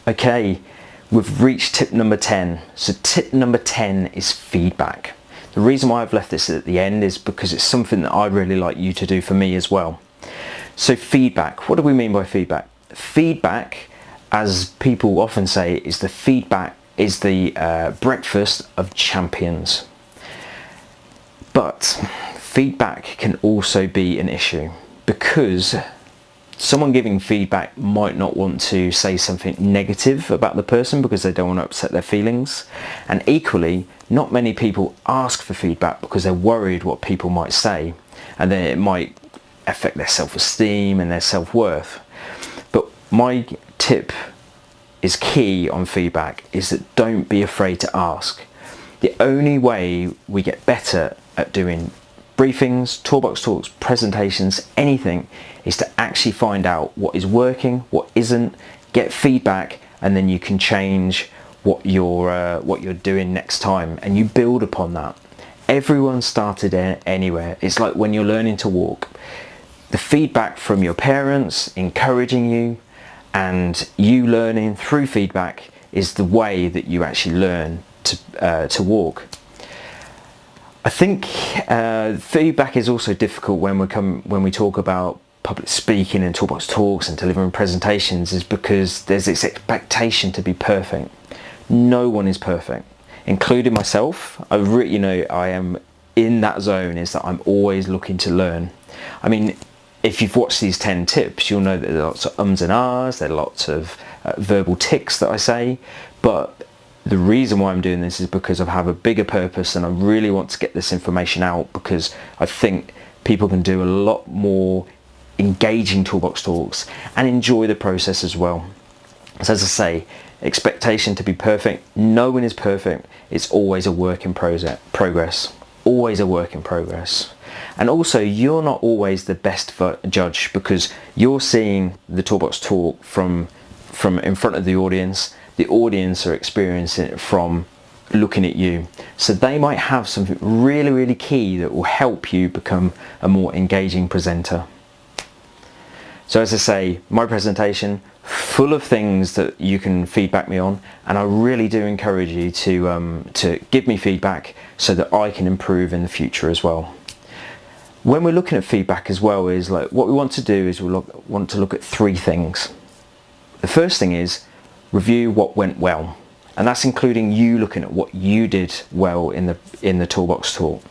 Okay, we've reached tip number 10. So tip number 10 is feedback. The reason why I've left this at the end is because it's something that I'd really like you to do for me as well. So feedback, what do we mean by feedback? Feedback, as people often say, is the breakfast of champions. But feedback can also be an issue because someone giving feedback might not want to say something negative about the person because they don't want to upset their feelings. And equally, not many people ask for feedback because they're worried what people might say, and then it might affect their self-esteem and their self-worth. But my tip is key on feedback is that don't be afraid to ask. The only way we get better at doing briefings, Toolbox talks, presentations, anything, is to actually find out what is working, what isn't, get feedback, and then you can change what you're doing next time, and you build upon that. Everyone started anywhere. It's like when you're learning to walk. The feedback from your parents encouraging you and you learning through feedback is the way that you actually learn to walk. I think feedback is also difficult when we talk about public speaking and Toolbox talks and delivering presentations, is because there's this expectation to be perfect. No one is perfect, including myself. I am in that zone, is that I'm always looking to learn. I mean, if you've watched these 10 tips, you'll know that there are lots of ums and ahs, there are lots of verbal tics that I say, but the reason why I'm doing this is because I have a bigger purpose and I really want to get this information out, because I think people can do a lot more engaging Toolbox talks and enjoy the process as well. So as I say, expectation to be perfect, no one is perfect. It's always a work in progress, always a work in progress. And also, you're not always the best judge, because you're seeing the Toolbox talk from in front of the audience. The audience are experiencing it from looking at you. So they might have something really, really key that will help you become a more engaging presenter. So as I say, my presentation, full of things that you can feedback me on, and I really do encourage you to give me feedback so that I can improve in the future as well. When we're looking at feedback as well, is like what we want to do is want to look at three things. The first thing is review what went well, and that's including you looking at what you did well in the Toolbox talk.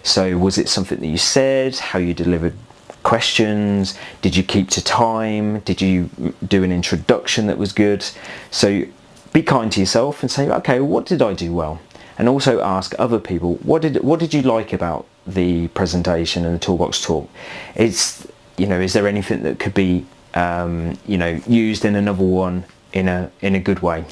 So was it something that you said, how you delivered questions, did you keep to time, did you do an introduction that was good? So be kind to yourself and say, okay, what did I do well? And also ask other people, what did you like about the presentation and the Toolbox talk? Is there anything that could be used in another one in a good way?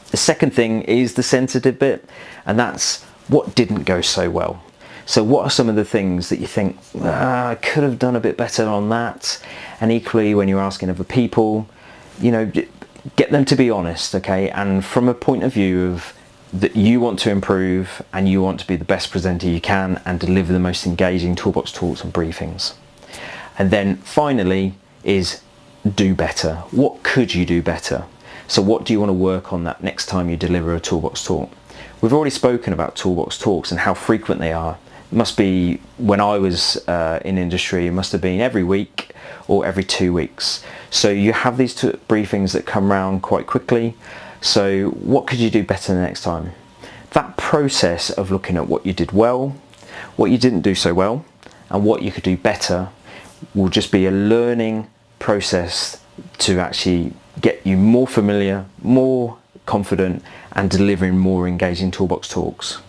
The second thing is the sensitive bit, and that's what didn't go so well. So what are some of the things that you think, I could have done a bit better on that? And equally, when you're asking other people, get them to be honest, okay? And from a point of view of that you want to improve and you want to be the best presenter you can and deliver the most engaging Toolbox talks and briefings. And then finally is do better. What could you do better? So what do you want to work on that next time you deliver a Toolbox talk? We've already spoken about Toolbox talks and how frequent they are. It must be, when I was in industry, it must have been every week or every 2 weeks. So you have these briefings that come around quite quickly. So what could you do better the next time? That process of looking at what you did well, what you didn't do so well, and what you could do better will just be a learning process to actually get you more familiar, more confident, and delivering more engaging Toolbox talks.